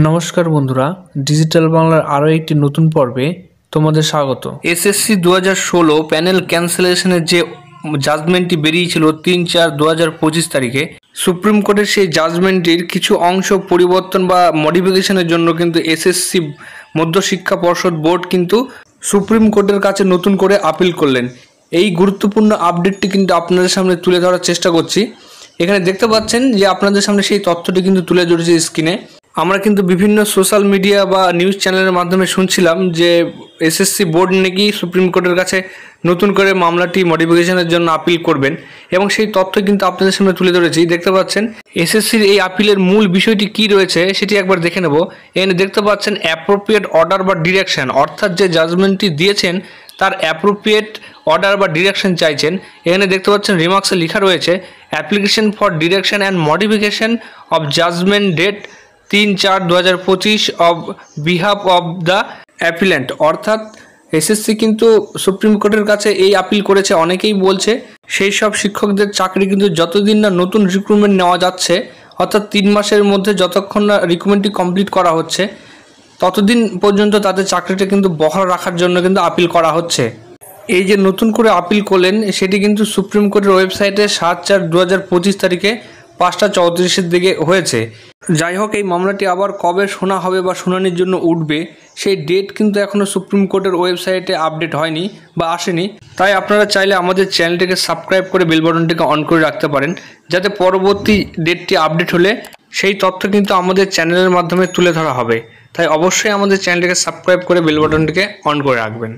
নমস্কার বন্ধুরা, ডিজিটাল বাংলার আরও একটি নতুন পর্বে তোমাদের স্বাগত। এসএসসি 2016 প্যানেল ক্যান্সেলেশনের যে জাজমেন্টটি বেরিয়েছিল 3/4/2025 তারিখে, সুপ্রিম কোর্টের সেই জাজমেন্টটির কিছু অংশ পরিবর্তন বা মডিফিকেশনের জন্য কিন্তু এসএসসি মধ্যশিক্ষা পর্ষদ বোর্ড কিন্তু সুপ্রিম কোর্টের কাছে নতুন করে আপিল করলেন। এই গুরুত্বপূর্ণ আপডেটটি কিন্তু আপনাদের সামনে তুলে ধরার চেষ্টা করছি। এখানে দেখতে পাচ্ছেন যে আপনাদের সামনে সেই তথ্যটি কিন্তু তুলে ধরেছে স্ক্রিনে। আমরা কিন্তু বিভিন্ন সোশ্যাল মিডিয়া বা নিউজ চ্যানেলের মাধ্যমে শুনছিলাম যে এসএসসি বোর্ড নাকি সুপ্রিম কোর্টের কাছে নতুন করে মামলাটি মডিফিকেশনের জন্য আপিল করবেন, এবং সেই তথ্য কিন্তু আপনাদের সামনে তুলে ধরেছি। দেখতে পাচ্ছেন এসএসসির এই আপিলের মূল বিষয়টি কি রয়েছে সেটি একবার দেখে নেব। এখানে দেখতে পাচ্ছেন অ্যাপ্রোপ্রিয়েট অর্ডার বা ডিরেকশন, অর্থাৎ যে জাজমেন্টটি দিয়েছেন তার অ্যাপ্রোপ্রিয়েট অর্ডার বা ডিরেকশন চাইছেন। এখানে দেখতে পাচ্ছেন রিমার্কসে লেখা রয়েছে application for direction and modification of judgment date 3/4/2025 of behalf of the appellant. অর্থাৎ এসএসসি কিন্তু সুপ্রিম কোর্টের কাছে এই আপিল করেছে। অনেকেই বলছে সেই সব শিক্ষকদের চাকরি কিন্তু যতদিন না নতুন রিক্রুটমেন্ট নেওয়া যাচ্ছে, অর্থাৎ 3 মাসের মধ্যে যতক্ষণ না রিক্রুটমেন্টটি কমপ্লিট করা হচ্ছে ততদিন পর্যন্ত তাদের চাকরিটা কিন্তু বহাল রাখার জন্য কিন্তু আপিল করা হচ্ছে। এই যে নতুন করে আপিল করলেন সেটি কিন্তু সুপ্রিম কোর্টের ওয়েবসাইটে 7/4/2025 তারিখে 5:34 দিকে হয়েছে। যাই হোক, এই মামলাটি আবার কবে শোনা হবে বা শুনানির জন্য উঠবে সেই ডেট কিন্তু এখনও সুপ্রিম কোর্টের ওয়েবসাইটে আপডেট হয়নি বা আসেনি। তাই আপনারা চাইলে আমাদের চ্যানেলটিকে সাবস্ক্রাইব করে বেল বাটনটিকে অন করে রাখতে পারেন, যাতে পরবর্তী ডেটটি আপডেট হলে সেই তথ্য কিন্তু আমাদের চ্যানেলের মাধ্যমে তুলে ধরা হবে। তাই অবশ্যই আমাদের চ্যানেলটিকে সাবস্ক্রাইব করে বেল বাটনটিকে অন করে রাখবেন।